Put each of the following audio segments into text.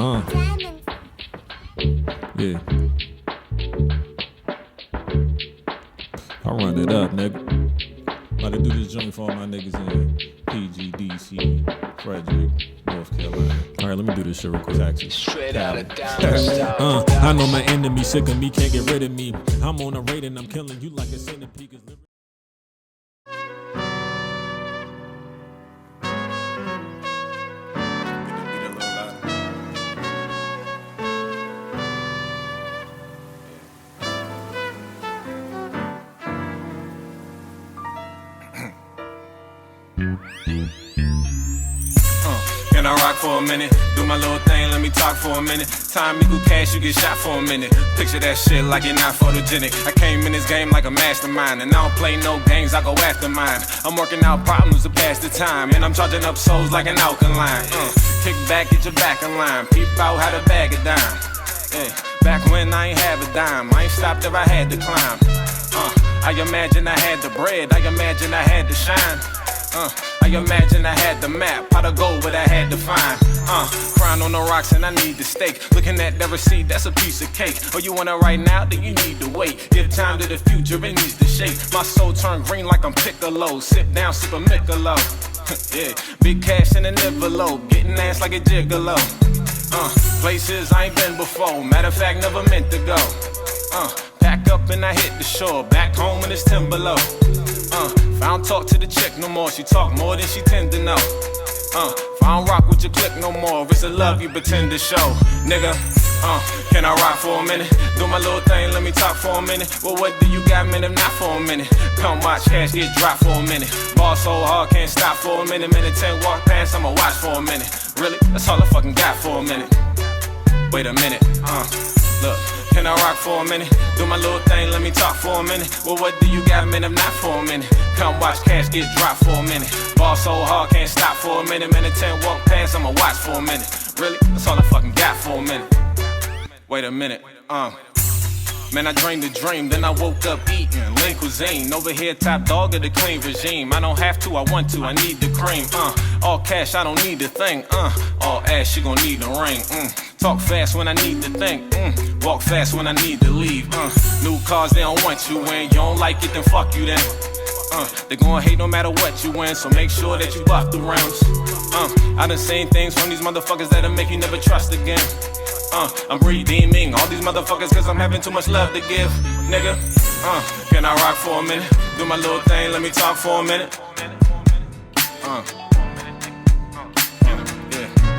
Yeah. I run it up, nigga. About to do this joint for all my niggas in PGDC, Frederick, North Carolina. Alright, let me do this shit real quick. Taxes. Straight out of down. I know my enemy sick of me, can't get rid of me. I'm on a raid and I'm killing you like a centipede. Can I rock for a minute? Do my little thing, let me talk for a minute. Time equal cash, you get shot for a minute. Picture that shit like you're not photogenic. I came in this game like a mastermind, and I don't play no games, I go after mine. I'm working out problems to pass the time, and I'm charging up souls like an alkaline. Kick back, get your back in line. Peep out how to bag a dime. Back when I ain't have a dime, I ain't stopped if I had to climb. I imagine I had the bread, I imagine I had to shine. I imagine I had the map, how to go, but I had to find. Crying on the rocks and I need the steak. Looking at the receipt, that's a piece of cake. Oh, you want it right now, then you need to wait. Give time to the future, it needs to shape. My soul turned green like I'm Piccolo. Sit down, sip a Michelob. Yeah, big cash in an envelope, getting ass like a gigolo. Places I ain't been before, matter of fact, never meant to go. Pack up and I hit the shore, back home and it's 10 below. If I don't talk to the chick no more, she talk more than she tend to know. If I don't rock with your clique no more, it's a love you pretend to show. Nigga, can I rock for a minute? Do my little thing, let me talk for a minute. Well, what do you got, man, if not for a minute? Come watch cash get dropped for a minute. Ball so hard, can't stop for a minute. Minute 10 walk past, I'ma watch for a minute. Really? That's all I fucking got for a minute. Wait a minute, look. Can I rock for a minute? Do my little thing, let me talk for a minute. Well, what do you got, man, if not for a minute? Come watch cash get dropped for a minute. Ball so hard, can't stop for a minute. Minute 10 walk past, I'ma watch for a minute. Really? That's all I fucking got for a minute. Wait a minute, Man, I dreamed a dream, then I woke up eating lean cuisine. Over here, top dog of the clean regime. I don't have to, I want to, I need the cream. All cash, I don't need the thing. All ass, you gon' need the ring. Talk fast when I need to think. Walk fast when I need to leave. New cars, they don't want you in. You don't like it, then fuck you then. They gon' hate no matter what you win, so make sure that you buff the rims. I done seen things from these motherfuckers that'll make you never trust again. I'm redeeming all these motherfuckers cause I'm having too much love to give. Nigga, can I rock for a minute? Do my little thing, let me talk for a minute.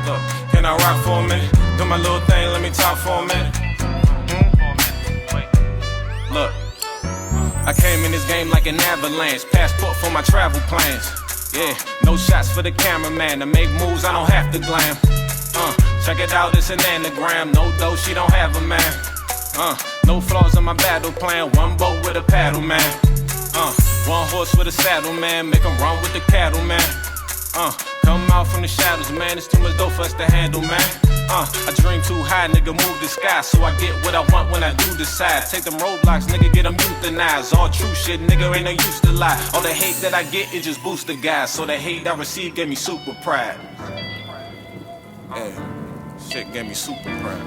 Look, can I rock for a minute? Do my little thing, let me talk for a minute. Look, I came in this game like an avalanche. Passport for my travel plans. Yeah, no shots for the cameraman. To make moves, I don't have to glam. Check it out, it's an anagram. No dough, she don't have a man. No flaws in my battle plan. One boat with a paddle, man. One horse with a saddle, man. Make 'em run with the cattle, man. Come out from the shadows, man. It's too much dough for us to handle, man. I dream too high, nigga, move the sky. So I get what I want when I do decide. Take them roadblocks, nigga, get them euthanized. All true shit, nigga, ain't no use to lie. All the hate that I get, it just boosts the guys. So the hate I receive gave me super pride. Yeah, shit gave me super pride.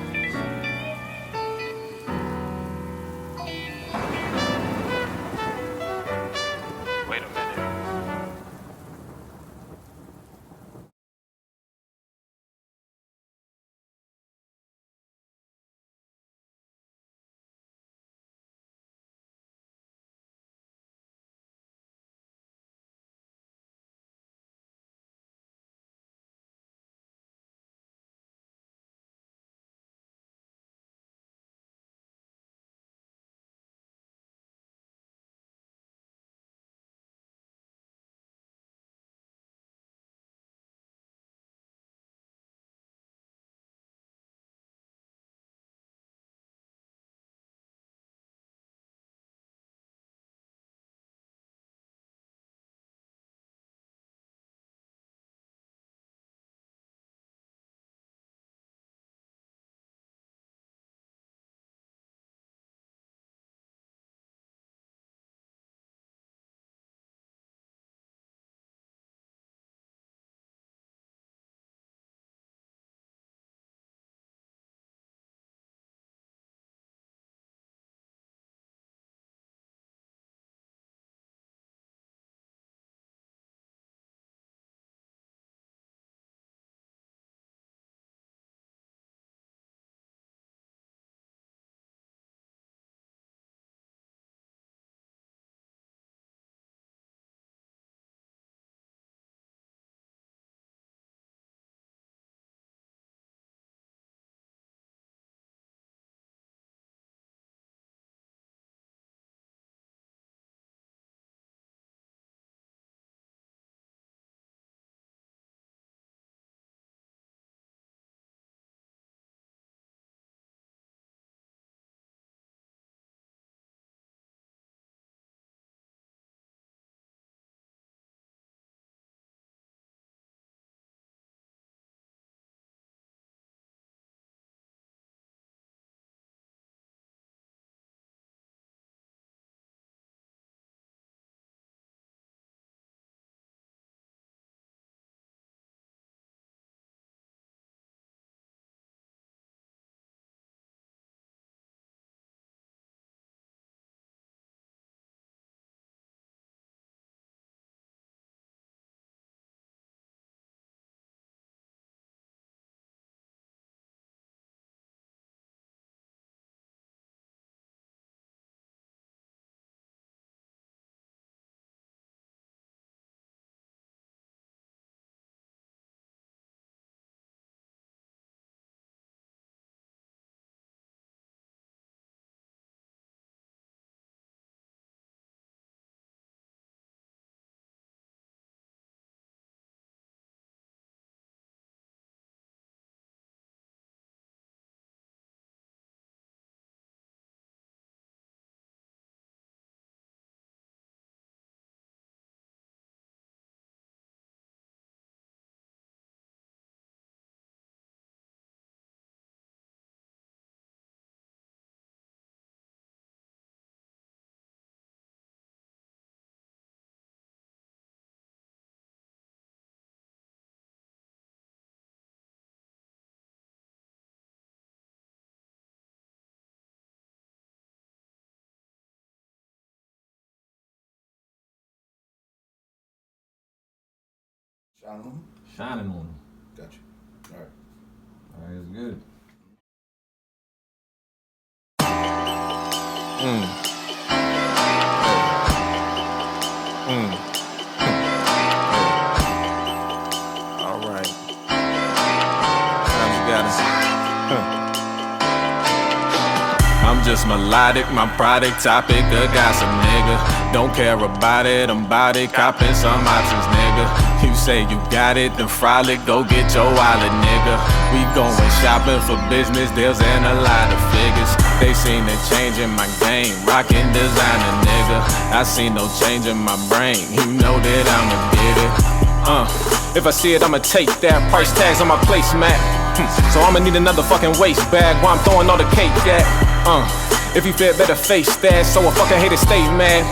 Shining on them? Shining on them. Got you. All right. All right, it's good. All right. Times you got it. I'm just melodic, my product topic, a gossip nigga. Don't care about it, I'm bout it, copping some options, nigga. You say you got it, then frolic, go get your wallet, nigga. We going shopping for business deals and a lot of figures. They seen the change in my game, rockin' designer, nigga. I see no change in my brain, you know that I'ma get it. If I see it, I'ma take that. Price tags on my placemat. So I'ma need another fucking waist bag while I'm throwing all the cake at. If you feel better face that, so a fucking hater stay mad.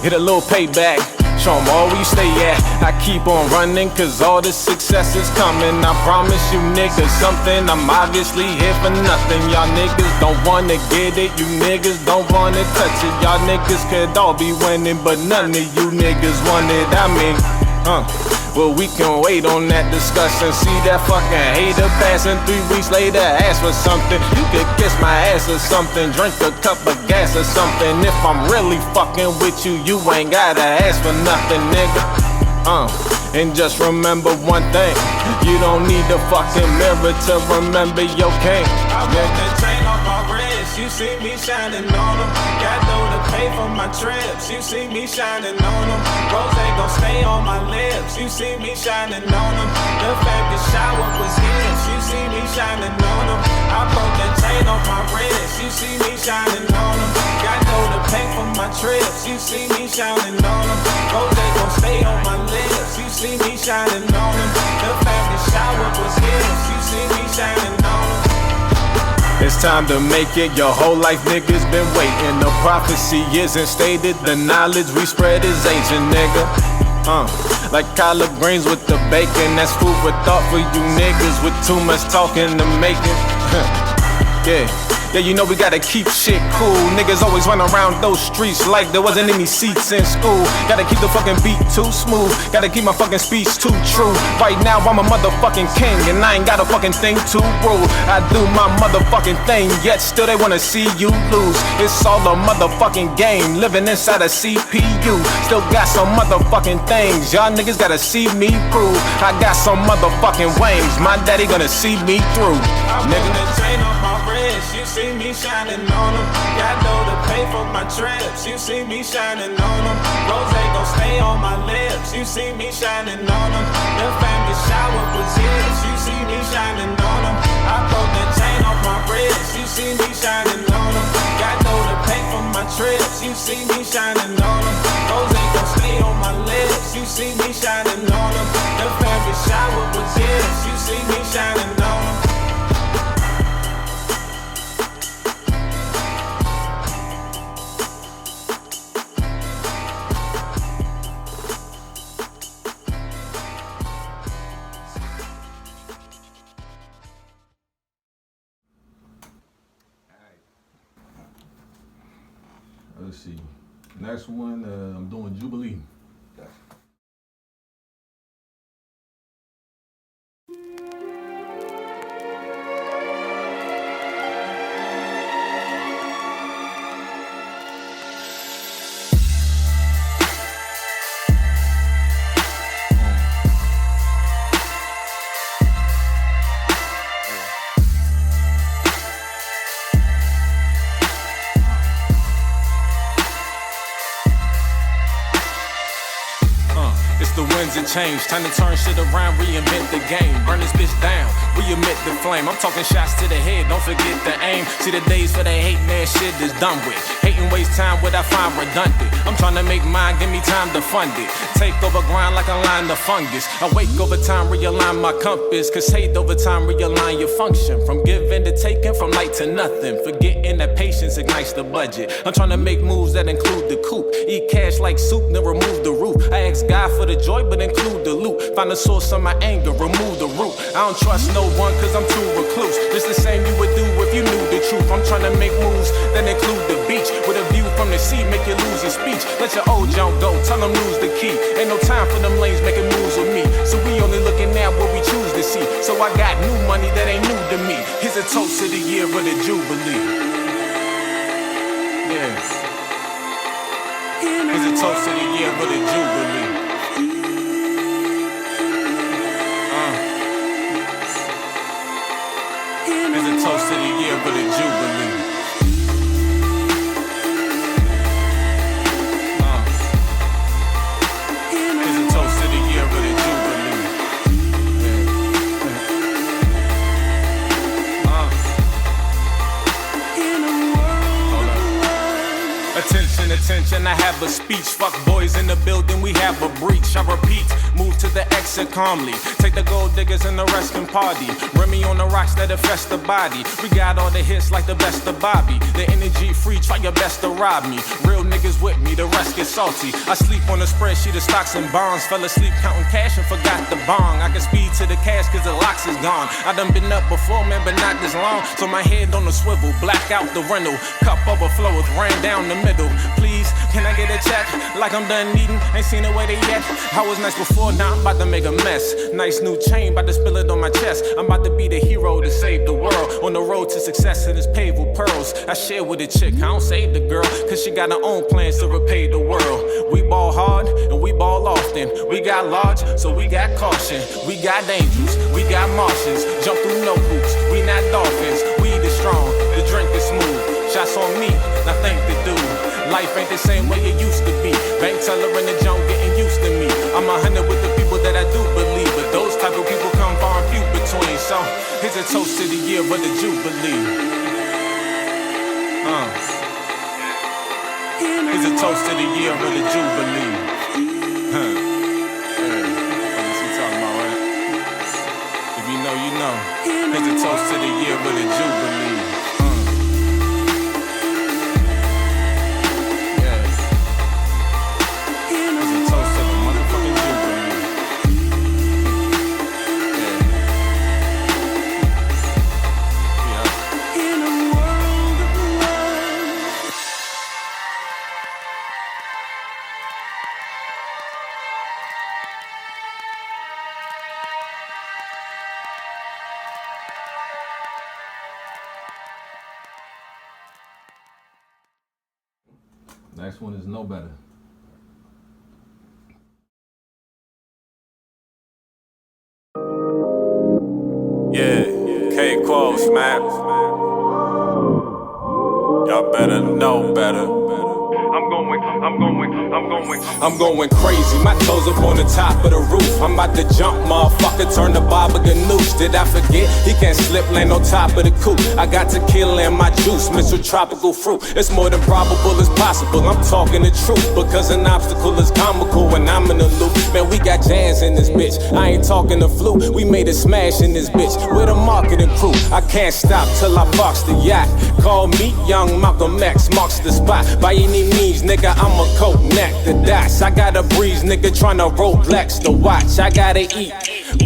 Get a little payback. Show 'em all where you stay at. I keep on running cause all the success is coming. I promise you niggas something, I'm obviously here for nothing. Y'all niggas don't wanna get it, you niggas don't wanna touch it. Y'all niggas could all be winning, but none of you niggas want it. I mean, well, we can wait on that discussion. See that fucking hater passing 3 weeks later, ask for something. You could kiss my ass or something, drink a cup of gas or something. If I'm really fucking with you, you ain't gotta ask for nothing, nigga. And just remember one thing, you don't need a fucking mirror to remember your king. I want that chain off my wrist, you see me shining on them. Got dough to pay for my trips, you see me shining on them. Rose gon' stay on my lips, you see me shining on them. The family shower was his, you see me shining on them. I broke that chain off my wrist, you see me shining on them. Got dough to pay for my trips, you see me shining on them. Rose gon' stay on my lips, you see me shining on them. The family shower was his, you see me shining on them. It's time to make it, your whole life niggas been waiting. The prophecy isn't stated, the knowledge we spread is ancient, nigga. Like collard greens with the bacon, that's food for thought for you niggas with too much talking to make it. Yeah, you know we gotta keep shit cool. Niggas always run around those streets like there wasn't any seats in school. Gotta keep the fucking beat too smooth, gotta keep my fucking speech too true. Right now I'm a motherfucking king and I ain't got a fucking thing to rule. I do my motherfucking thing, yet still they wanna see you lose. It's all a motherfucking game, living inside a CPU. Still got some motherfucking things, y'all niggas gotta see me prove. I got some motherfucking wings, my daddy gonna see me through. You see me shining on them. Got dough to pay for my trips. You see me shining on them. Rose gon' stay on my lips. You see me shining on them. The family shower was his. You see me shining on them. I broke that chain off my wrist. You see me shining on them. Got dough to pay for my trips. You see me shining on them. Rose gon' stay on my lips. You see me shining on them. The family shower was his. You see me shining on them. Let's see. Next one, I'm doing Jubilee. The winds and change, time to turn shit around, reinvent the game. Burn this bitch down, re-emit the flame. I'm talking shots to the head, don't forget the aim. See the days for that hating ass shit is done with. Hating waste time, what I find redundant. I'm trying to make mine, give me time to fund it. Take over grind like a line of fungus. Awake over time, realign my compass. Cause hate over time, realign your function. From giving to taking, from light to nothing. Forgetting that patience ignites the budget. I'm trying to make moves that include the coupe. Eat cash like soup, then remove the roof. I ask God for the joy, but include the loot. Find the source of my anger, remove the root. I don't trust no one, cause I'm too recluse. This the same you would do if you knew the truth. I'm trying to make moves that include the beach. With a view from the sea, make you lose your speech. Let your old junk go, tell them lose the key. Ain't no time for them lanes making moves with me. So we only looking at what we choose to see. So I got new money that ain't new to me. Here's a toast to the year of the Jubilee. Yes. Here's a toast to the year of the Jubilee. Here's a toast to the year of the Jubilee. Here's a toast to the year of the Jubilee. Attention, attention, I have a speech. Fuck boys in the building, we have a breach. I repeat, move to the exit calmly. Take the gold diggers and the resting party. Remy on the rocks that infest the body. We got all the hits like the best of Bobby. The energy free, try your best to rob me. Real niggas with me, the rest get salty. I sleep on the spreadsheet of stocks and bonds. Fell asleep counting cash and forgot the bong. I can speed to the cash cause the locks is gone. I done been up before, man, but not this long. So my head on the swivel, black out the rental. Cup overflows, ran down the middle. Please, can I get a check? Like I'm done eating, ain't seen the way they yet. I was nice before, now I'm about to make a mess. Nice new chain, about to spill it on my chest. I'm about to be the hero to save the world. On the road to success and it's paved with pearls. I share with a chick, I don't save the girl, cause she got her own plans to repay the world. We ball hard and we ball often. We got large, so we got caution. We got angels, we got Martians. Jump through no hoops, we not dolphins. Weed is strong, the drink is smooth. Shots on me, nothing to do. Life ain't the same way it used to be. Bank teller in the junk getting used to me. I'm 100 with the people that I do believe, but those type of people come far and few between. So here's a toast to the year of the Jubilee. Here's a toast to the year of the Jubilee. That's what you talking about, right? If you know, you know. Here's a toast to the year of the Jubilee. Next one is No Better. Yeah, Qoutes, man. Y'all better know better. I'm going crazy, my toes up on the top of the roof. I'm about to jump, motherfucker, turn the Baba Ganoush. Did I forget? He can't slip, land on top of the coupe. I got tequila in my juice, mixed with tropical fruit. It's more than probable as possible, I'm talking the truth. Because an obstacle is comical when I'm in the loop. Man, we got jazz in this bitch, I ain't talking the flute. We made a smash in this bitch, with a marketing crew. I can't stop till I box the yacht. Call me Young Malcolm X, marks the spot. By any means, nigga, I'm a coat neck the dots. I gotta breeze, nigga, tryna Rolex the watch. I gotta eat.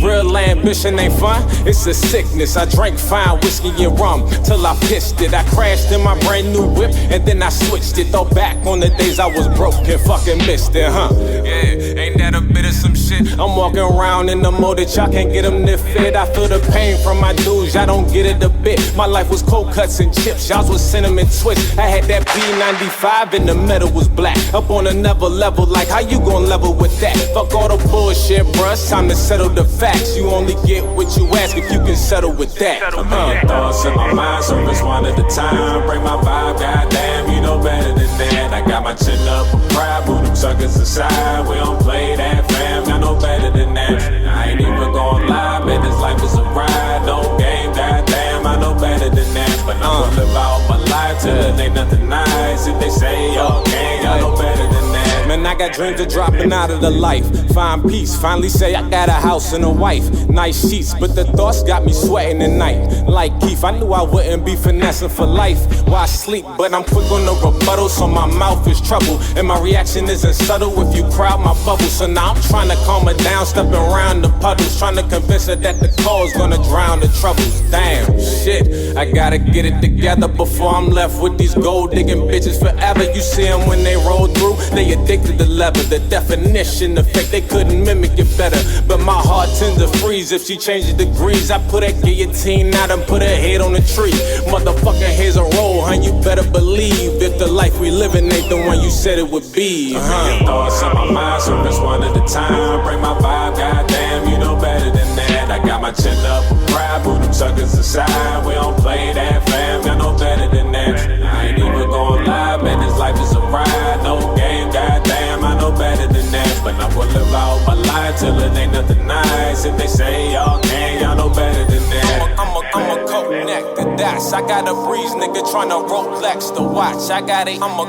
Real ambition ain't fun, it's a sickness. I drank fine whiskey and rum till I pissed it. I crashed in my brand new whip and then I switched it. Thought back on the days I was broke and fucking missed it, huh? Yeah, ain't that a bit of some shit? I'm walking around in the mode that y'all can't get them to fit. I feel the pain from my dudes, y'all don't get it a bit. My life was cold cuts and chips, y'all's was cinnamon twist. I had that P95 and the metal was black. Up on another level, like how you gon' level with that? Fuck all the bullshit, bruh, it's time to settle the facts. You only get what you ask if you can settle with that. A million thoughts in my mind, so it's one at a time. Bring my vibe, goddamn, you know better than that. I got my chin up for pride, put them suckers aside. We don't play that, fam, I know better than that. I ain't even gon' lie, man, this life is a ride. No game, goddamn, I know better than that. But I'm gonna live out my life till it ain't nothing nice. If they say okay, I know better than that. Man, I got dreams of dropping out of the life. Find peace, finally say I got a house and a wife. Nice sheets, but the thoughts got me sweating at night. Like Keith, I knew I wouldn't be finessing for life. Why sleep? But I'm quick on the rebuttal, so my mouth is trouble. And my reaction isn't subtle if you crowd my bubble. So now I'm trying to calm her down, stepping around the puddles, trying to convince her that the call's gonna drown the troubles. Damn, shit, I gotta get it together before I'm left with these gold digging bitches forever. You see them when they roll through, they addicted to leather. The definition, the fake, they couldn't mimic it better. But my heart tends to freeze if she changes degrees. I put that guillotine out and put her head on the tree. Motherfucker, here's a roll, huh? You better believe that the life we living ain't the one you said it would be. Thoughts on my mind, surface one at a time. Bring my vibe, goddamn, you know better than that. I got my chin up with pride, put them suckers aside. We don't play that, fam, y'all know better than that. I ain't even gon' lie, man, this life is a ride. No game, goddamn, I know better than that. But I'm gonna live out my life till it ain't nothing nice. If they say y'all can, y'all know better than that. I'm a coat neck to dash. I got a breeze, nigga, tryna Rolex to watch. I got it. I'm a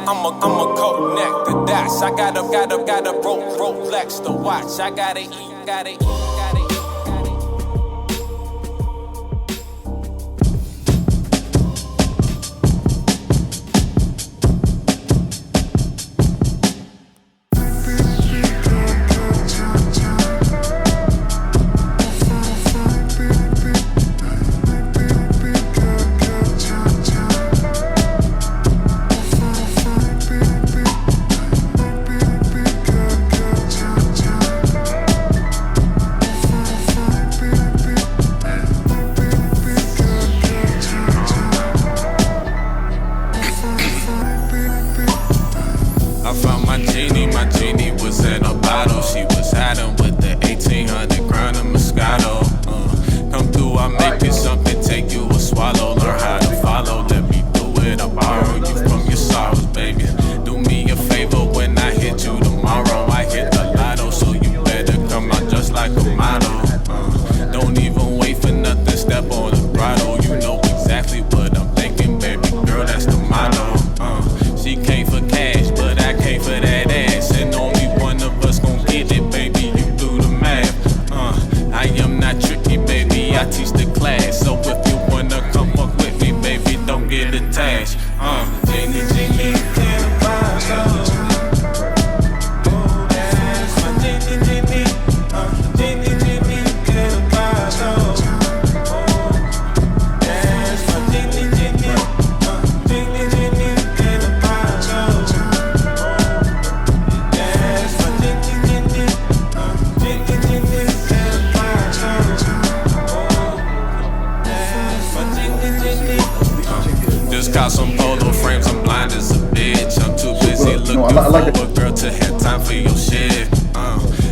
coat neck to dash. I got a Rolex to watch. I got it.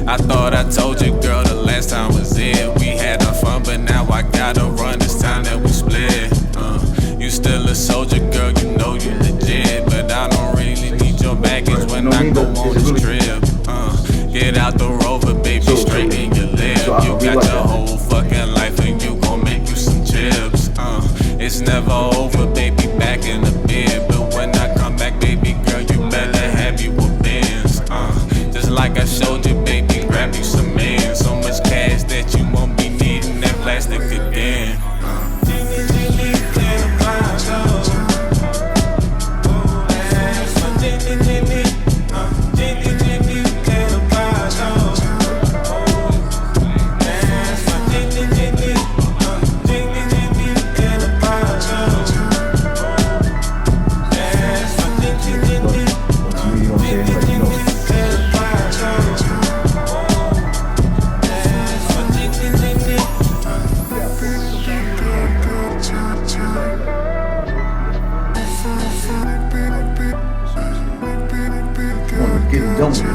I thought I told you, girl, the last time was it. We had our fun, but now I gotta run. It's time that we split. You still a soldier, girl, you know you legit. But I don't really need your baggage when I go on this trip. Get out the Rover, baby, straighten your lip. You got your whole fucking life and you gon' make you some chips. It's never over, baby, back in the bed. But when I come back, baby girl, you better have you a Benz. Just like I showed you, baby, grab you some men. So much cash that you won't be needing that plastic again.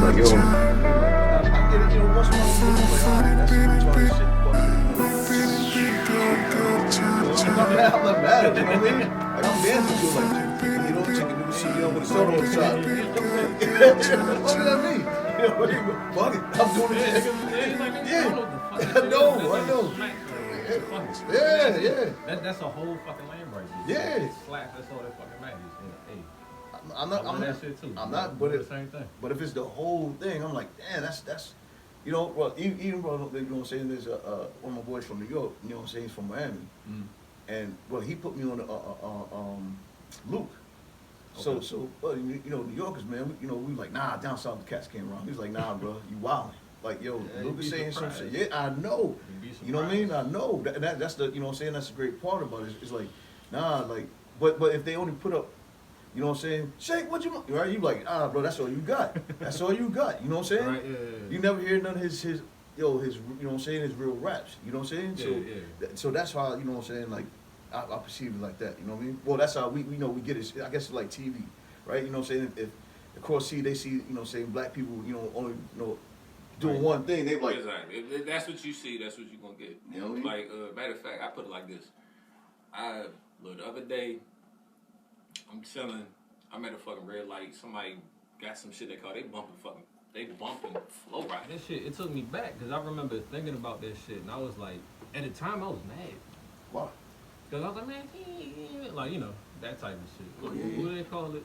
Like, yo, I'm not mad at you, know what I mean? Like, I'm dancing to it, like, you know, chicken noodle soup, you know, with a soda on the side. What does that mean? You know what I mean? Fuck it, I'm doing it. Yeah, I know. Yeah. That's a whole fucking lane right there. Yeah. Slaps, that's all that fucking matters. Hey. I'm not. I'm that not. shit too. I'm not. But But the same thing. But if it's the whole thing, I'm like, damn, that's. You know, well, even bro, you know what I'm saying. There's one of my boys from New York. You know what I'm saying. He's from Miami, and well, he put me on Luke. So, but you know, New Yorkers, man, we like, nah, down south the cats can't run. He was like, nah, bro, you wildin'. Like, yo, Yeah, Luke is saying some surprised. shit. Yeah, I know. You'd be You know what I mean? I surprised. know. That's the, you know what I'm saying? That's the great part about it. It's like, nah, like, but if they only put up, you know what I'm saying? Shake, what you want? Right? You like, bro, that's all you got. That's all you got. You know what I'm saying? Right, yeah. You never hear none of his, you know what I'm saying? His real raps. You know what I'm saying? Yeah, So that's how, you know what I'm saying? Like, I perceive it like that. You know what I mean? Well, that's how we know we get it. I guess it's like TV, right? You know what I'm saying? If across sea they see, you know what I'm saying, black people, you know, only, you know, doing one thing, they like, Exactly. If that's what you see, that's what you're gonna get. You know what I mean? Like, matter of fact, I put it like this. Look, the other day, I'm chilling. I'm at a fucking red light. Somebody got some shit they bumping flow right. That shit, it took me back because I remember thinking about that shit and I was like, at the time I was mad. why? Because I was like, man, like, you know, that type of shit. What do they call it?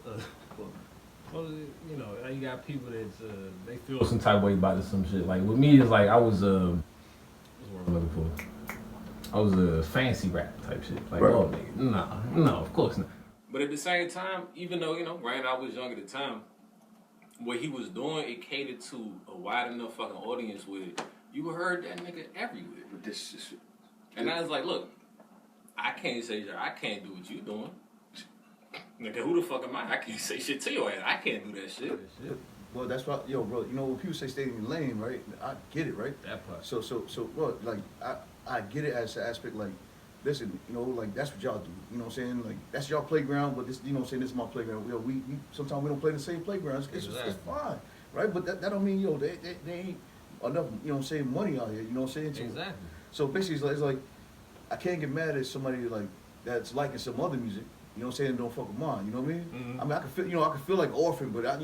What is it? You know, you got people that they feel some type of way about it, some shit. Like with me, it's like I was what's the word I'm looking for? I was a fancy rap type shit. Like, Right. oh nigga, no, of course not. But at the same time, even though, you know, granted I was young at the time, what he was doing, it catered to a wide enough fucking audience where you heard that nigga everywhere. But this is, And I was like, look, I can't say that. I can't do what you doing. Nigga, who the fuck am I? I can't say shit to your ass. I can't do that shit. well, that's why, yo, bro, you know, when people say stay in your lane, right? I get it, right? That part. So, bro, like, I get it as an aspect, like, listen, you know, like, that's what y'all do. You know what I'm saying? Like, that's y'all playground, but this, you know what I'm saying, this is my playground. You know, we sometimes we don't play the same playground. It's Exactly. fine, right? But that don't mean, yo, they ain't enough, you know what I'm saying, money out here, you know what I'm saying? So, Exactly. So basically, it's like, I can't get mad at somebody, like, that's liking some other music. You know what I'm saying? Don't fuck with mine. You know what I mean? Mm-hmm. I mean, I can feel like orphan, but I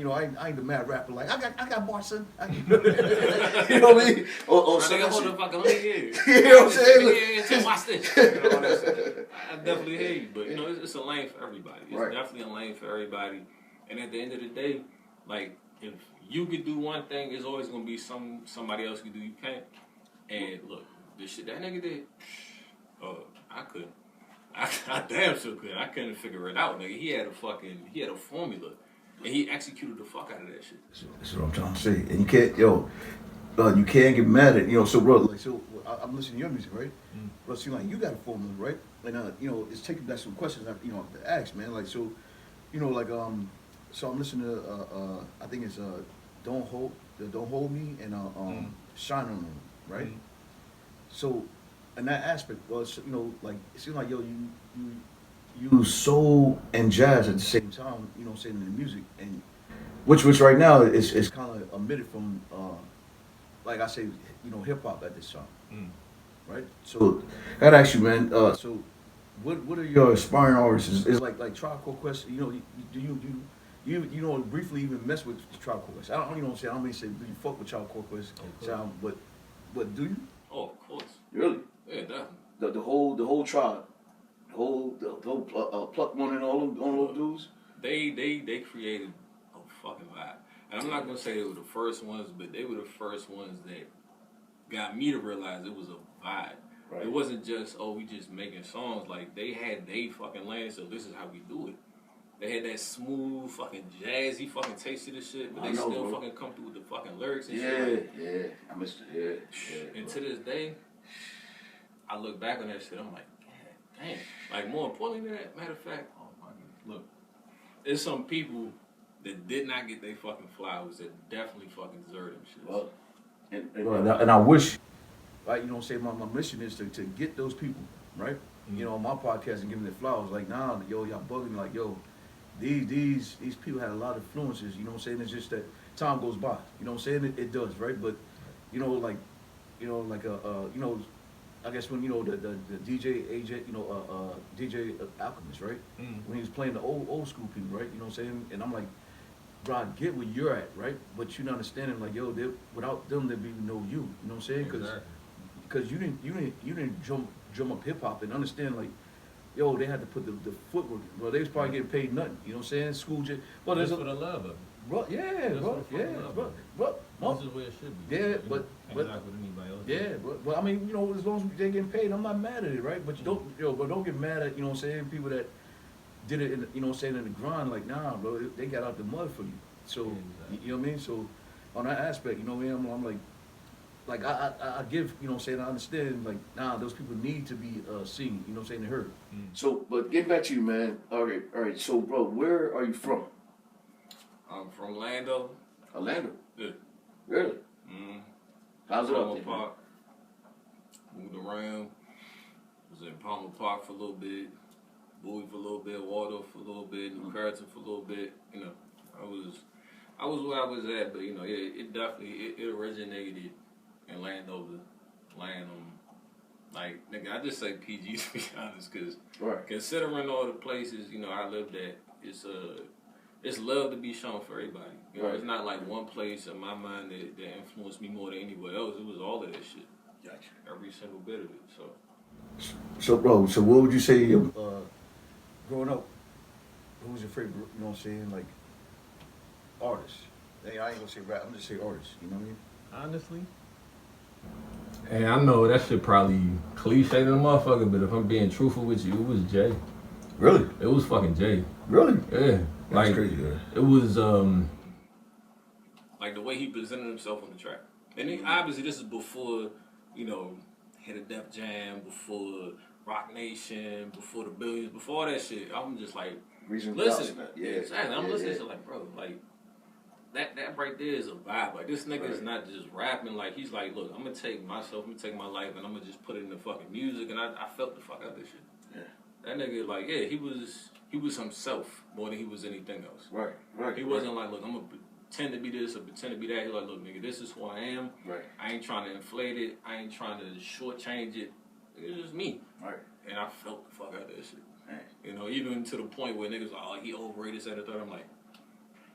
ain't the mad rapper. Like I got bars, son. You know what I mean? Or Nigga, hold the fuck on. You know what I'm saying? Yeah, watch this. You know what I'm saying? I definitely hear you, but you know, it's a lane for everybody. It's Right. definitely a lane for everybody. And at the end of the day, like, if you could do one thing, there's always gonna be somebody else could do you can't. And look, the shit that nigga did, I couldn't. I damn sure couldn't. I couldn't figure it out, nigga. He had a formula, and he executed the fuck out of that shit. That's what I'm trying to say. And you can't, you can't get mad at, you know. So, bro, like, I'm listening to your music, right? But it seems like you got a formula, right? And you know, it's taking back some questions, you know, to ask, man. Like, so, you know, like, so I'm listening to, I think it's Don't Hold Me and Shine On Them, right? So, in that aspect, well, you know, like, it seems like, yo, you soul and jazz at the same time, you know what I'm saying, in the music, and which right now is kind of omitted from, like I say, you know, hip hop at this time, right? So, I gotta ask you, man. So, what are your aspiring artists? Is like Tribe Called Quest? You know, do you know briefly even mess with Tribe Called Quest? I don't, you know what I'm saying. I don't mean say do you fuck with Tribe Called Quest, sound, but do you? Oh, of course. Really? Yeah, definitely. The whole tribe, the whole Pluck One and all those dudes. They created a fucking vibe. And I'm not gonna say they were the first ones, but they were the first ones that got me to realize it was a vibe. Right. It wasn't just, we just making songs. Like, they had they fucking lane, so this is how we do it. They had that smooth, fucking jazzy fucking taste to the shit, but I they know, still bro. fucking come through with the fucking lyrics and shit. Yeah, I missed it. Yeah. And to this day, I look back on that shit, I'm like, God damn. Like, more importantly than that, matter of fact, oh my God, look, there's some people that did not get their fucking flowers that definitely fucking deserve them shit. Well, and I wish, right, you know what I'm saying, my mission is to get those people, right? You know, on my podcast and give them their flowers. Like, nah, yo, y'all bugging me. Like, yo, these people had a lot of influences, you know what I'm saying? It's just that time goes by, you know what I'm saying? It does, right? But, you know, I guess when, you know, the DJ AJ, you know, DJ Alchemist, right? When he was playing the old school people, right? You know what I'm saying? And I'm like, bro, I get where you're at, right? But you're not understanding, like, yo, without them, there'd be no you. You know what I'm saying? Because you didn't drum up hip hop and understand, like, yo, they had to put the footwork. Well, they was probably getting paid nothing. You know what I'm saying? School j. Well, there's Just for the love of it. bro, yeah, Just bro, for the yeah, fucking love bro, of it. bro. This is where it should be. Yeah, You know, but- hang out with anybody else. Yeah, but I mean, you know, as long as they're getting paid, I'm not mad at it, right? But you don't, but don't get mad at, you know what I'm saying, people that did it, you know what I'm saying, in the grind, like, nah, bro, they got out the mud for you. So, you know what I mean? So, on that aspect, you know what I mean, I'm like, I give, you know what I'm saying, I understand, like, nah, those people need to be seen, you know what I'm saying, and heard. So, but getting back to you, man, all right, so, bro, where are you from? I'm from Orlando. Orlando? Yeah. Really? Mm. How's it up Palmer there? Park. Moved around. Was in Palmer Park for a little bit. Bowie for a little bit. Water for a little bit. New Carrollton for a little bit. You know, I was where I was at, but you know, it definitely it originated in Landover, like nigga, I just say PG to be honest, cause considering all the places you know I lived at, it's love to be shown for everybody. You know, it's not like one place in my mind that influenced me more than anywhere else. It was all of that shit. Gotcha. Every single bit of it. So, bro, so what would you say, growing up, who was your favorite, you know what I'm saying, like, artist? Hey, I ain't gonna say rap, I'm just say artist, you know what I mean? Honestly. And I know that shit probably cliche to the motherfucker, but if I'm being truthful with you, it was Jay. Really? It was fucking Jay. Really? Yeah. That's like, crazy, man. It was, like the way he presented himself on the track. And then, obviously this is before, you know, Hit a Def Jam, before Rock Nation, before the Billions, before all that shit. I'm just like, listen. Yeah. Exactly. I'm listening to like, bro, like, that right there is a vibe. Like, this nigga is not just rapping. Like, he's like, look, I'm gonna take myself, I'm gonna take my life, and I'm gonna just put it in the fucking music. And I felt the fuck out of this shit. Yeah. That nigga, like, yeah, he was himself more than he was anything else. Right. He wasn't like, look, I'm gonna pretend to be this or pretend to be that. He like, look, nigga, this is who I am. Right. I ain't trying to inflate it. I ain't trying to shortchange it. It's just me. Right. And I felt the fuck out of that shit. Man. You know, even to the point where niggas like, oh, he overrated, said the third. I'm like,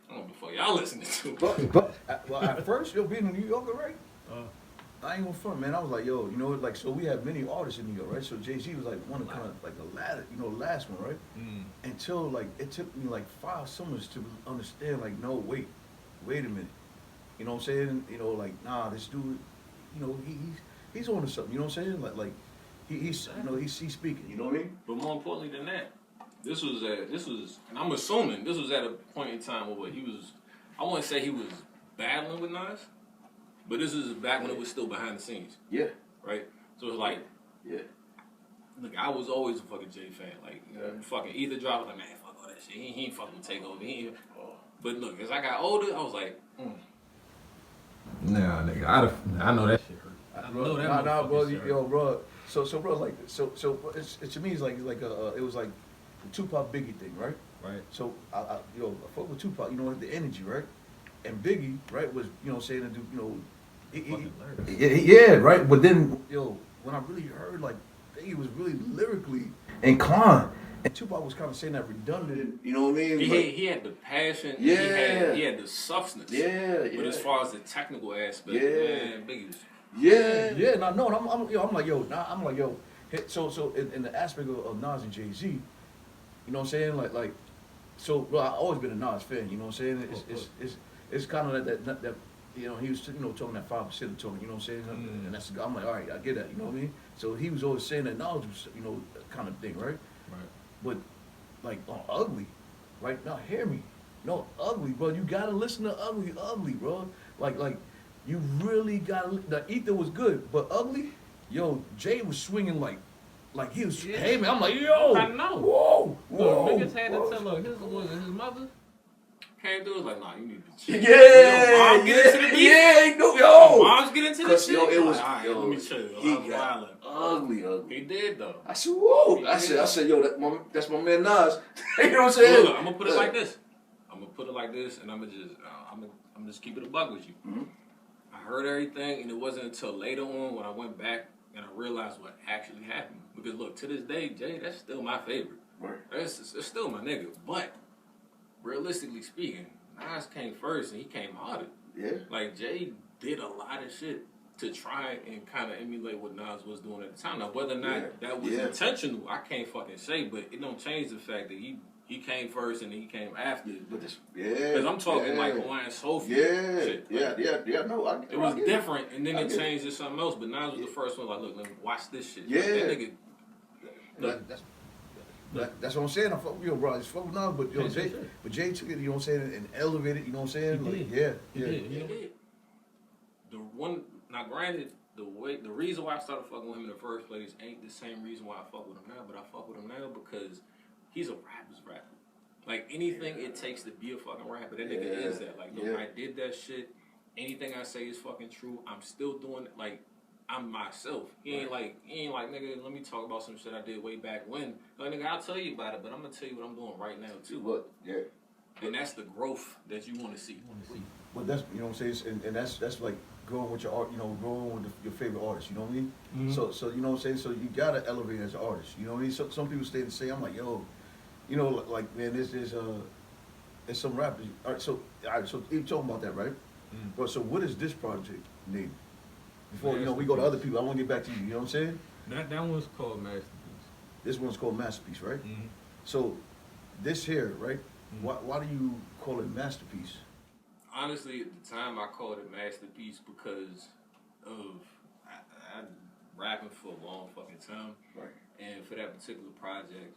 I don't know what the fuck y'all listening to. But well, at first, being a New Yorker, right? I ain't gonna front, man. I was like, yo, you know, like, so we have many artists in New York, right? So Jay-Z was like one of kind of like the latter, you know, last one, right? Until like it took me like 5 summers to understand, like, no, wait a minute. You know what I'm saying? You know, like, nah, this dude, you know, he's on to something. You know what I'm saying? Like he's you know he's speaking. You know what I mean? But more importantly than that, this was, and I'm assuming this was at a point in time where he was, I wouldn't say he was battling with Nas, but this is back when it was still behind the scenes. Yeah. Right? So it's like, yeah. Look, I was always a fucking Jay fan. Like, fucking Ether drop, I was like, man, fuck all that shit. He ain't fucking take over. But look, as I got older, I was like, Nah, nigga, I know that shit hurt. I know that Nah, bro, shit hurt. yo, bro. So, bro, like, so it's to me, it's like it was like the Tupac Biggie thing, right? Right. So, I fuck with Tupac, you know, the energy, right? And Biggie, right, was, you know, saying to do, you know, yeah, right. But then, yo, when I really heard, like, Biggie was really lyrically inclined, and Tupac was kind of saying that redundant, you know what I mean? he had the passion, yeah, he had the substance, yeah. But as far as the technical aspect, yeah, man, Biggie was, yeah. No, I'm like, yo. So in the aspect of Nas and Jay-Z, you know what I'm saying? Like, so, well, I've always been a Nas fan. You know what I'm saying? It's kind of like that. You know, he was, you know, talking that 5% of talking. You know what I'm saying? And that's, I'm like, all right, I get that. You know what I mean? So he was always saying that knowledge was, you know, kind of thing, right? Right. But like on Ugly, right now, hear me. No, Ugly, bro. You gotta listen to Ugly, bro. Like you really gotta. The Ether was good, but Ugly, yo, Jay was swinging like he was. Yeah. Hey man, I'm like, yo, I know. Whoa, Niggas had to tell his mother. came through, it was like, nah, you need to chill. Yeah, Mom, get into the beat. yeah, no, yo. Mom's get into this shit. Yo, it was, like, all right, yo, let me chill. he I'm got wildin'. ugly. He did though. I said, whoa. I said, yo, that's my man Nas. You know what I'm saying? Look, I'm gonna put it like this. And I'm gonna just keep it a buck with you. Mm-hmm. I heard everything, and it wasn't until later on when I went back and I realized what actually happened. Because look, to this day, Jay, that's still my favorite. Right. It's still my nigga. But realistically speaking, Nas came first and he came harder. Yeah. Like Jay did a lot of shit to try and kind of emulate what Nas was doing at the time. Now, whether or not that was Yeah. intentional, I can't fucking say, but it don't change the fact that he came first and then he came after. But this, Because I'm talking like Hawaiian soul food shit. Like, no, it was different, and then it changed to something else. But Nas was the first one. Like, look, let me watch this shit. Yeah. That nigga. That's what I'm saying. I fuck with you, bro. I just fuck with Nas, but Yeah, Jay, sure. but Jay took it, you know what I'm saying, and elevated, you know what I'm saying? He Like, did. yeah. He did. The one now, granted, the reason why I started fucking with him in the first place ain't the same reason why I fuck with him now, but I fuck with him now because he's a rapper's rapper. Like anything it takes to be a fucking rapper, that nigga is that. Like, look, I did that shit. Anything I say is fucking true. I'm still doing it. Like, I'm myself. He ain't like, nigga, let me talk about some shit I did way back when. Like, nigga, I'll tell you about it, but I'm gonna tell you what I'm doing right now too. What? Yeah. And that's the growth that you want to see. But that's, you know what I'm saying, and that's like growing with your art, you know, growing with your favorite artist, you know what I mean? Mm-hmm. So you know what I'm saying, so you gotta elevate as an artist, you know what I mean? So, some people stay and say, I'm like, yo, you know, like, man, there's some rappers, all right, so you talking about that, right? Bro, so what is this project named? Before, you know, we go to other people, I want to get back to you, you know what I'm saying? That one's called Masterpiece. This one's called Masterpiece, right? Mm-hmm. So, this here, right, why do you call it Masterpiece? Honestly, at the time, I called it Masterpiece because of I rapping for a long fucking time, Right. and for that particular project,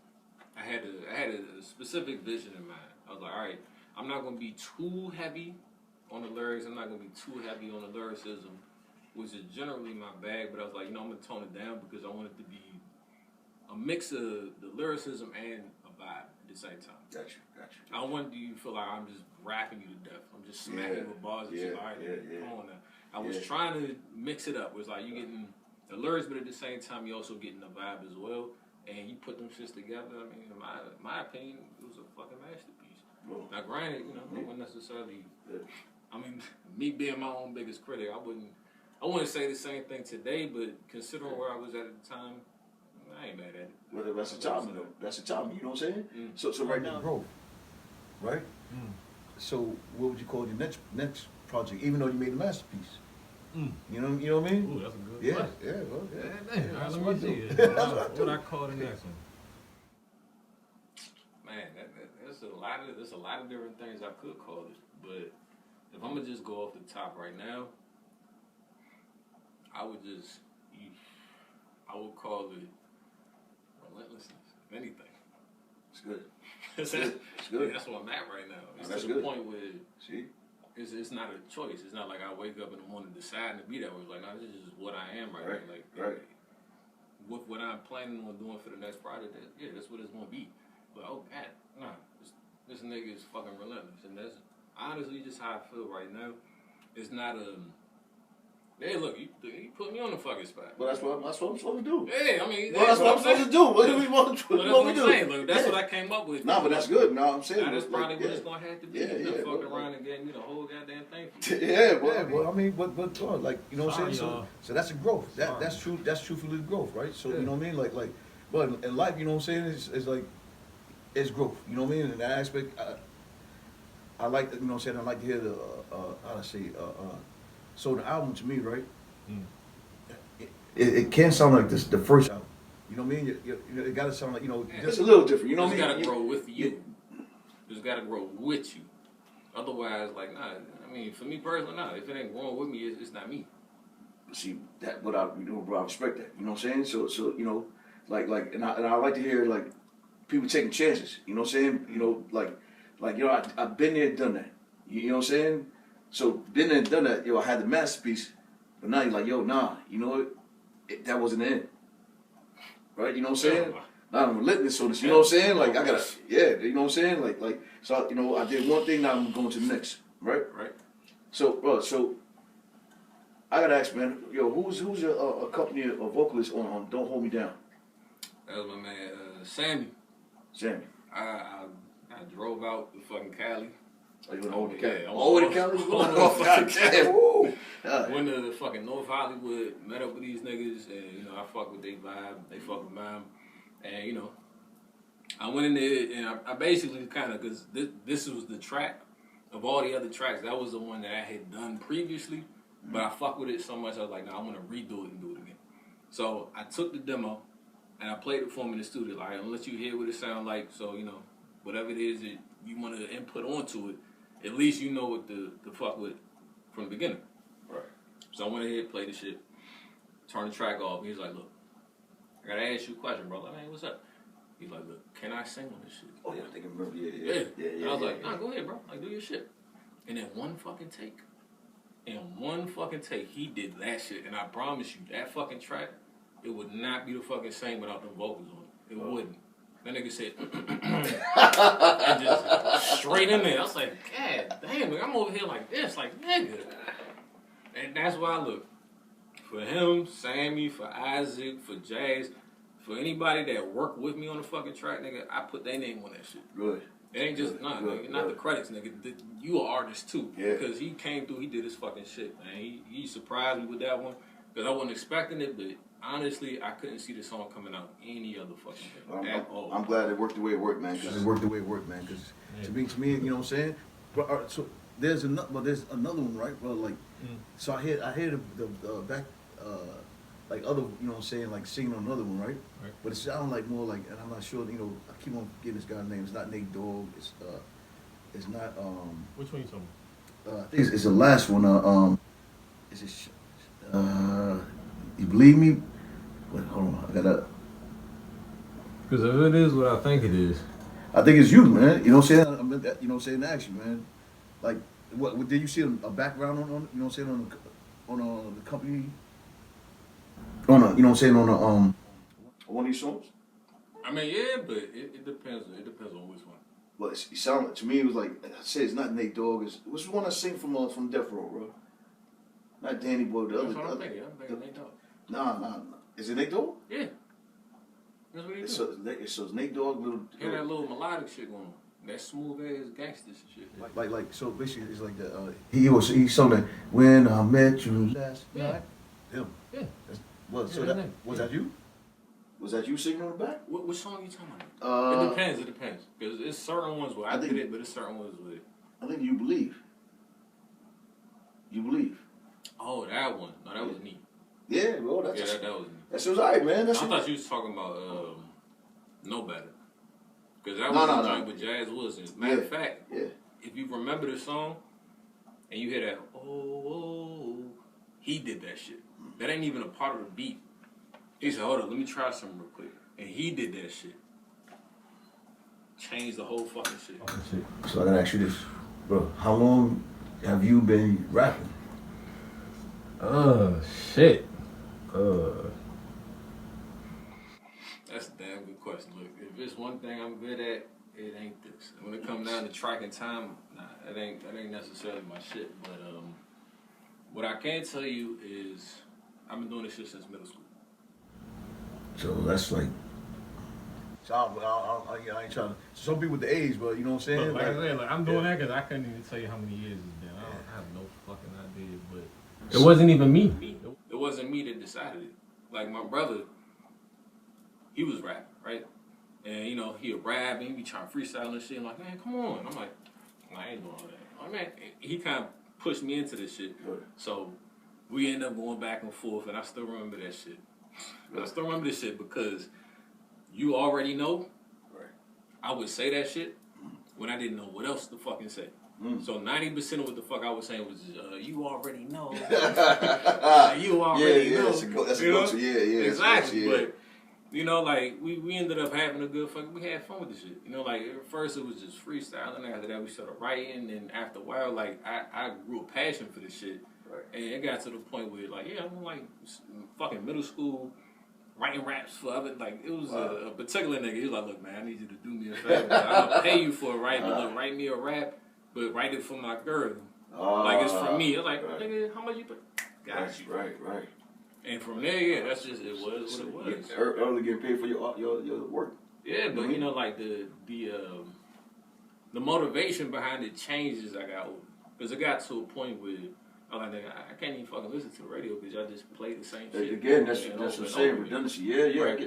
I had a specific vision in mind. I was like, all right, I'm not gonna be too heavy on the lyrics. I'm not gonna be too heavy on the lyricism, which is generally my bag. But I was like, you know, I'm gonna tone it down because I want it to be a mix of the lyricism and a vibe at the same time. Gotcha. I don't want you to feel like I'm just rapping you to death. I'm just smacking you with bars and shit. All right, come on now. I was trying to mix it up. It was like you getting the lyrics, but at the same time, you also getting the vibe as well. And you put them shits together. I mean, in my opinion, it was a fucking masterpiece. Now, granted, you know, I wouldn't necessarily. I mean, me being my own biggest critic, I wouldn't say the same thing today. But considering where I was at the time, I ain't mad at it. Well, that's the time, though. That's the time. You know what I'm saying? So right now, growth, right? So what would you call your next project? Even though you made a masterpiece, you know what I mean? Ooh, that's a good question. Well, yeah. Damn, That's let what me I see do. it. That's what I do. What I call the next one? Man, there's a lot of different things I could call it, but if I'm gonna just go off the top right now, I would call it relentlessness, if anything. It's good. It's good. That's what I'm at right now. It's That's to the good. point where See? it's not a choice. It's not like I wake up in the morning deciding to be that way. It's like, no, this is just what I am right now. Like, Right. With what I'm planning on doing for the next project, that's what it's gonna be. But this nigga is fucking relentless, and that's honestly just how I feel right now. It's not a. Hey, look, you put me on the fucking spot. Well, that's what I'm supposed to do. Hey, I mean, Well, that's what I'm supposed to do. What do we want to do? Well, that's what I'm saying. Look, that's what I came up with. No, but that's good. No, I'm saying. Now, that's like, probably what it's gonna have to be. Yeah, You yeah, fucked but, around and gave me the whole goddamn thing for you. Well, I mean, but like, you know what I'm saying? Sorry, So that's a growth. That's true. That's truthfully growth, right? So you know what I mean? Like, but in life, you know what I'm saying? It's like, it's growth. You know what I mean? In that aspect, I like, you know what I'm saying? I like to hear the, how to say, so the album to me, right? It can't sound like this, the first album. You know what I mean? You know, it gotta sound like, you know, just a little different. You know what I mean? It's gotta grow with you. It's gotta grow with you. Otherwise, like, nah. I mean, for me personally, nah. If it ain't growing with me, it's not me. See that, but I respect that. You know what I'm saying? So you know, like, and I like to hear like people taking chances. You know what I'm saying? You know, like you know, I've been there, done that. You know what I'm saying? So been there, done that. Yo, I had the masterpiece, but now you're like, yo, nah. You know what? That wasn't it. Right? You know what I'm saying? Now I'm relentless on this. You know what I'm saying? Like I gotta, you know what I'm saying? Like so, you know, I did one thing. Now I'm going to the next. Right? Right. So, so I gotta ask, man. Yo, who's a company or vocalist on "Don't Hold Me Down"? That was my man, Sammy. Sammy. I drove out to fucking Cali. Oh, you went over to Cali? Yeah, Over to Cali? Oh, God damn. Woo. Went to fucking North Hollywood, met up with these niggas, and you know I fuck with their vibe, they fuck with mine, and you know I went in there and I basically kind of, because this was the track of all the other tracks, that was the one that I had done previously But I fuck with it so much, I was like, nah, I want to redo it and do it again. So I took the demo and I played it for him in the studio. Like, I'm gonna let you hear what it sound like. So, you know, whatever it is that you want to input onto it, at least you know what to fuck with from the beginning. Right. So I went ahead, played the shit, turned the track off. He was like, look, I gotta ask you a question, bro. Like, hey, what's up? He's like, look, can I sing on this shit? Oh, yeah, I think I remember. Yeah. And I was like, nah, go ahead, bro. Like, do your shit. And in one fucking take, he did that shit. And I promise you, that fucking track, it would not be the fucking same without the vocals on it. It wouldn't. That nigga said, and just straight in there. I was like, God damn, man, I'm over here like this, like, nigga. And that's why I look. For him, Sammy, for Isaac, for Jazz, for anybody that worked with me on the fucking track, nigga, I put their name on that shit. Good. It ain't just, nigga, not the credits, nigga. You an artist too. Yeah. Because he came through, he did his fucking shit, man. He surprised me with that one. Because I wasn't expecting it, but honestly, I couldn't see the song coming out any other fucking way at all. I'm glad it worked the way it worked, man. Because to me, you know what I'm saying? But, so there's another one, right? Well, like, so I hear the back, like other, you know what I'm saying, like singing on another one, right? But it sounds like more like, and I'm not sure, you know, I keep on getting this guy's name. It's not Nate Dogg. It's not. Which one you talking about? I think it's the last one. Is it? You believe me? Wait, hold on. I gotta. Because if it is what I think it is, I think it's you, man. You know what I'm saying? You know what I'm saying? Ask you, man. Like, what did you see a background on? You know what I'm saying? On the company. You know what I'm saying? On one of these songs. I mean, yeah, but it depends. It depends on which one. Well, it sounded to me. It was like I said. It's not Nate Dogg. It's what's the one I sing from Death Row, bro? Not Danny Boy. The That's other. what I'm thinking. I'm thinking Nate Dogg. Nah. Is it Nate Dogg? Yeah. That's what he do. So it's Nate Dogg. Hear that little melodic shit going on. That smooth ass gangster shit. Like so basically it's like the he sung that when I met you last night. Him. Yeah. Was that you? Was that you singing on the back? What song you talking about? It depends. Because it's certain ones where I did it, but it's certain ones with it. I think You Believe. You Believe. Oh, that one. No, that was me. Yeah, well, that was me. That was alright, man. I thought you was talking about Know Better. Because that was the joint with Jazz Wilson. Matter of fact, if you remember the song and you hear that, oh, he did that shit. That ain't even a part of the beat. He said, hold on, let me try something real quick. And he did that shit. Changed the whole fucking shit. So I gotta ask you this, bro. How long have you been rapping? Shit. That's a damn good question. Look, if it's one thing I'm good at, it ain't this. When it comes down to tracking time, nah, that ain't necessarily my shit. But what I can tell you is I've been doing this shit since middle school. So that's like. So I ain't trying to. Some people with the age, but you know what I'm saying. Like I said, I'm doing that because I couldn't even tell you how many years it's been. I have no fucking idea, but it wasn't even me. It wasn't me that decided it. Like my brother, he was rapping, right? And you know, he'd rap and he'd be trying to freestyle and shit. I'm like, man, come on. I'm like, I ain't doing all that. Like, man, he kind of pushed me into this shit. Right. So we ended up going back and forth, and I still remember that shit. Right. I still remember this shit because you already know. Right. I would say that shit when I didn't know what else to fucking say. So 90% of what the fuck I was saying was, you already know. You already know. That's a go-to. Yeah. Exactly. But, you know, like, we ended up having a good fucking, we had fun with the shit. You know, like, at first it was just freestyling. After that, we started writing. And after a while, like, I grew a passion for this shit. Right. And it got to the point where, like, yeah, I'm like, fucking middle school, writing raps for other, like, it was a particular nigga. He was like, look, man, I need you to do me a favor. I'll pay you for it, right? But look, write me a rap. But write it for my girl. Like, it's for me. I was like, nigga, how much you put? Got you. Right. And from there, yeah, that's just, it was what it was. Early getting paid for your work. Yeah, but you know, like, the motivation behind the changes I got over. Because it got to a point where I'm like, nigga, I can't even fucking listen to the radio because y'all just play the same shit. Again, that's the same redundancy. Yeah. Right.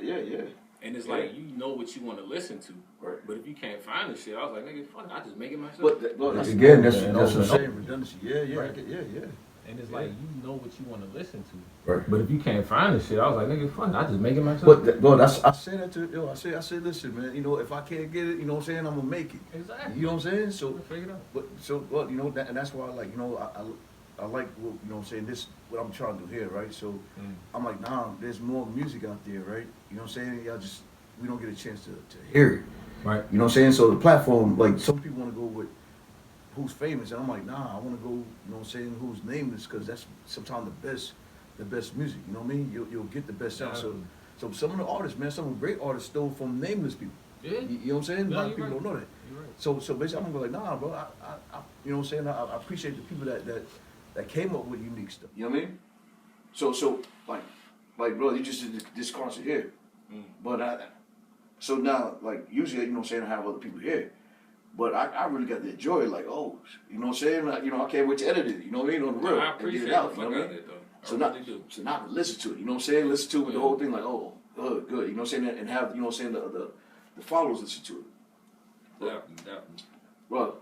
And it's like, you know what you want to listen to. Right. But if you can't find the shit, I was like, nigga, fuck, I just make it myself. But again, that's the same redundancy. Yeah. And it's like, you know what you want to listen to. Right. But if you can't find this shit, I was like, nigga, fuck, I just make it myself. But bro, I said that to I said, listen, man. You know, if I can't get it, you know what I'm saying, I'm gonna make it. Exactly. You know what I'm saying? So, Figure it out. but so, well, you know, and that's why I like, you know, I like, what, you know what I'm saying, this, what I'm trying to do here, right? So, I'm like, nah, there's more music out there, right? You know what I'm saying? Y'all just, we don't get a chance to hear it. Right. You know what I'm saying? So the platform, like, some people want to go with who's famous, and I'm like, nah, I want to go, you know what I'm saying, who's nameless, because that's sometimes the best music, you know what I mean? You'll get the best sound. So some of the artists, man, some of the great artists stole from nameless people. Yeah. You know what I'm saying? A lot of people right. don't know that. You're right. So basically, I'm gonna go like, nah, bro. I you know what I'm saying? I appreciate the people that came up with unique stuff. You know what I mean? So like, bro, you just did this concert here, but so now, like, usually, you know what I'm saying, I have other people here, but I really got to enjoy it. Like, oh, you know what I'm saying? Like, you know, I can't wait to edit it. You know what I mean? On the real, I appreciate and get it out. the You know fuck what I out mean? of it, though. So I now, really do. so now listen to it. You know what I'm saying? Listen to it with the whole thing. Like, oh, good. You know what I'm saying? And have, you know what I'm saying, the followers listen to it. Definitely. Bro,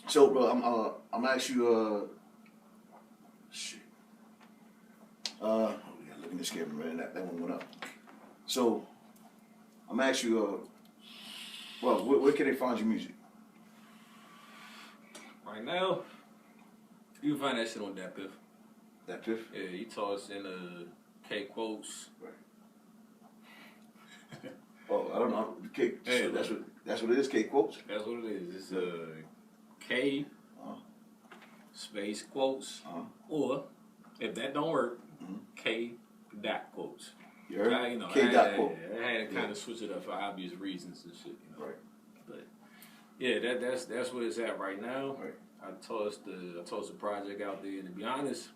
so bro, I'm gonna ask you shit. Oh, yeah, look at this camera, man. That one went up. So I'm gonna ask you well, where can they find your music? Right now, you can find that shit on that Piff. That Piff? Yeah, you told us in K Quotes. Right. Oh, I don't know. K, Hey, so that's what it is. K Quotes. That's what it is. It's K space quotes, or if that don't work, K dot quotes. You heard? I K dot quote. I had to kind of switch it up for obvious reasons and shit. You know? Right. But yeah, that's where it's at right now. Right. I tossed the project out there, and to be honest,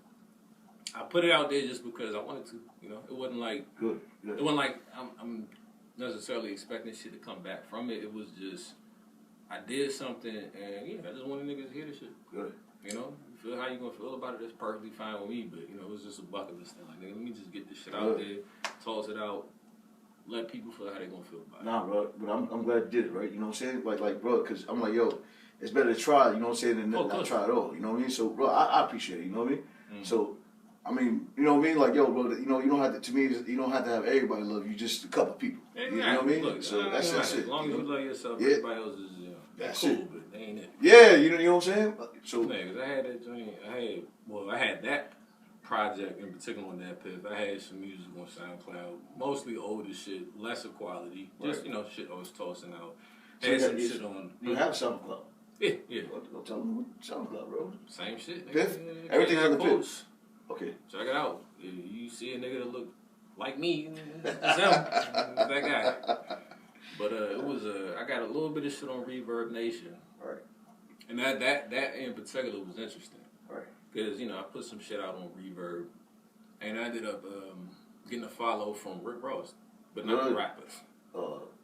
I put it out there just because I wanted to. You know, it wasn't like Good. it wasn't like I'm necessarily expecting shit to come back from it. It was just I did something, and yeah, I just wanted niggas to hear the shit. Good. You know, feel how you gonna feel about it. That's perfectly fine with me. But you know, it was just a bucket list thing. Like, nigga, let me just get this shit out there, toss it out, let people feel how they gonna feel about it. Nah, bro, but I'm glad you did it, right? You know what I'm saying? Like, bro, because I'm like, yo, it's better to try, you know what I'm saying, than not try at all. You know what I mean? So, bro, I appreciate it. You know what I mean? So, I mean, you know what I mean? Like, yo, bro, you know, you don't have to. To me, you don't have to have everybody love you. Just a couple people. Exactly. You know what I mean? Look, So that's it. As long as you love yourself, Yeah. everybody else is That's cool, it. but they ain't it. Yeah, you know what I'm saying? So, Man, 'cause I had that joint. I had that project in particular on that Piff. I had some music on SoundCloud, mostly older shit, lesser quality. Just Right. Shit I was tossing out. So Had you some got- shit on. you have SoundCloud. Yeah. Go tell them what SoundCloud, bro. Same shit. Piff? Nigga. Everything's on the Piff. Quotes. Okay. Check it out. If you see a nigga that look like me, it's him. It's that guy. But it was I got a little bit of shit on Reverb Nation. All right. And that in particular was interesting. All right. Because, I put some shit out on Reverb, and I ended up getting a follow from Rick Ross, but not the rappers.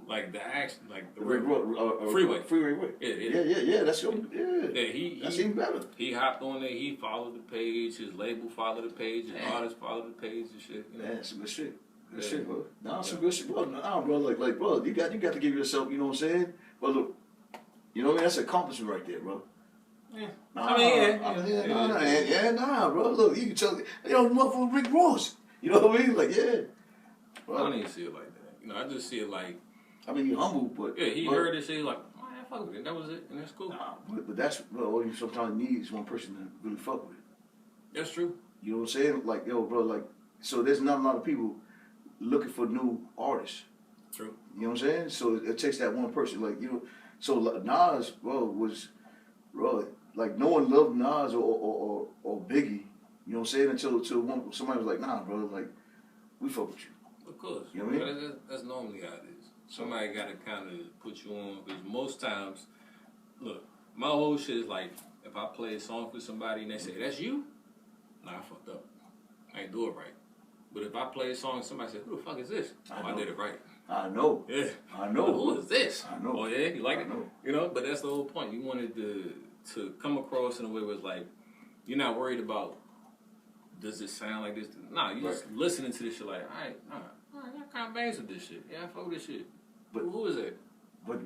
Like the action, like the Freeway. Freeway. Yeah. That's your, Yeah, that's even better. He hopped on there, he followed the page, his label followed the page, his artist followed the page and shit. Man, some good shit. Good shit, bro. Nah, some good shit, bro. Nah, bro, like, bro, you got to give yourself, you know what I'm saying? But look, you know what I mean? That's an accomplishment right there, bro. Yeah. Nah, bro. Look, you can tell, motherfucker Rick Ross. You know what I mean? Like, yeah. Bro. I don't even see it like that. I just see it like, I mean, you humble, but yeah, he heard this shit, he like, man, fuck with it. That was it, and that's cool. Nah, but that's all you sometimes need is one person to really fuck with it. That's true. You know what I'm saying? Like, yo, bro, like, so there's not a lot of people looking for new artists. True. You know what I'm saying? So it takes that one person. Like, so Nas, bro, like, no one loved Nas or Biggie, you know what I'm saying, until somebody was like, nah, bro, like, we fuck with you. Of course. You know what I mean? That's normally how it is. Somebody got to kind of put you on, because most times, look, my whole shit is like, if I play a song for somebody and they say, that's you? Nah, I fucked up. I ain't do it right. But if I play a song and somebody says, who the fuck is this? I did it right. I know. Yeah. I know. Who is this? I know. Oh, yeah? You like I it? know. But that's the whole point. You wanted to come across in a way where it's like, you're not worried about, does it sound like this? Nah, you just listening to this shit like, all right, I got kind of bangs with this shit. Yeah, I fuck with this shit. But who is it? But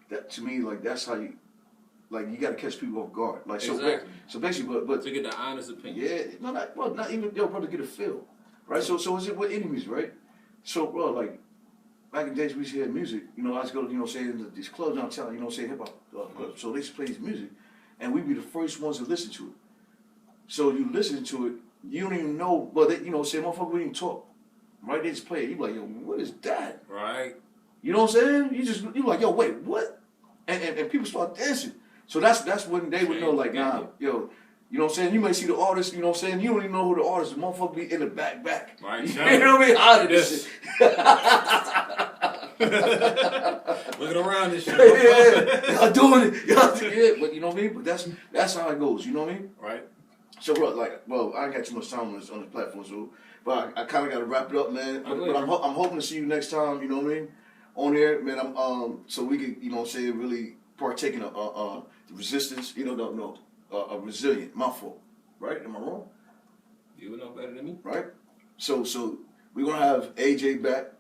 that to me, like, that's how you, like you gotta catch people off guard. Like so, Exactly. so basically, but To get the honest opinion. yeah, no, not even yo, brother, get a feel, right? So is it with any music, right? So, bro, like back in the days we used to hear music. You know, I used to go, you know, say in these clubs downtown, you know, say hip hop clubs. So they used to play this music, and we'd be the first ones to listen to it. So you listen to it, you don't even know, but they, you know, say motherfucker, we didn't talk, right? They just play it. You like, yo, what is that? Right. You know what I'm saying? You like, yo, wait, what? And people start dancing. So that's when they would know, like, nah, yo, you know what I'm saying? You may see the artist, you know what I'm saying? You don't even know who the artist is. The motherfucker be in the back. Right. You know what I mean? Out of this shit. Looking around this shit. Yeah, y'all doing it. Y'all doing it. But you know what I mean? But that's how it goes. You know what I mean? Right. So, bro, like, well, I ain't got too much time on this platform, so, but I kind of got to wrap it up, man. But I'm hoping to see you next time. You know what I mean? On here, man. So we can, you know what I'm saying, really partake in the resistance. You know, a resilient. My fault, right? Am I wrong? You would know better than me. Right. So we're gonna have AJ back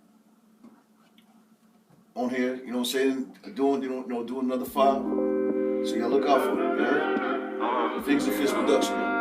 on here. You know what I'm saying? Doing another 5. So y'all look out for it. Yeah. Things to Fist Production. Man.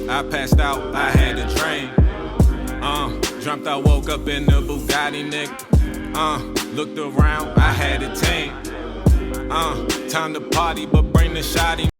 I passed out, I had a dream. Dreamt I woke up in the Bugatti, nigga. Looked around, I had a team. Time to party, but bring the shotty.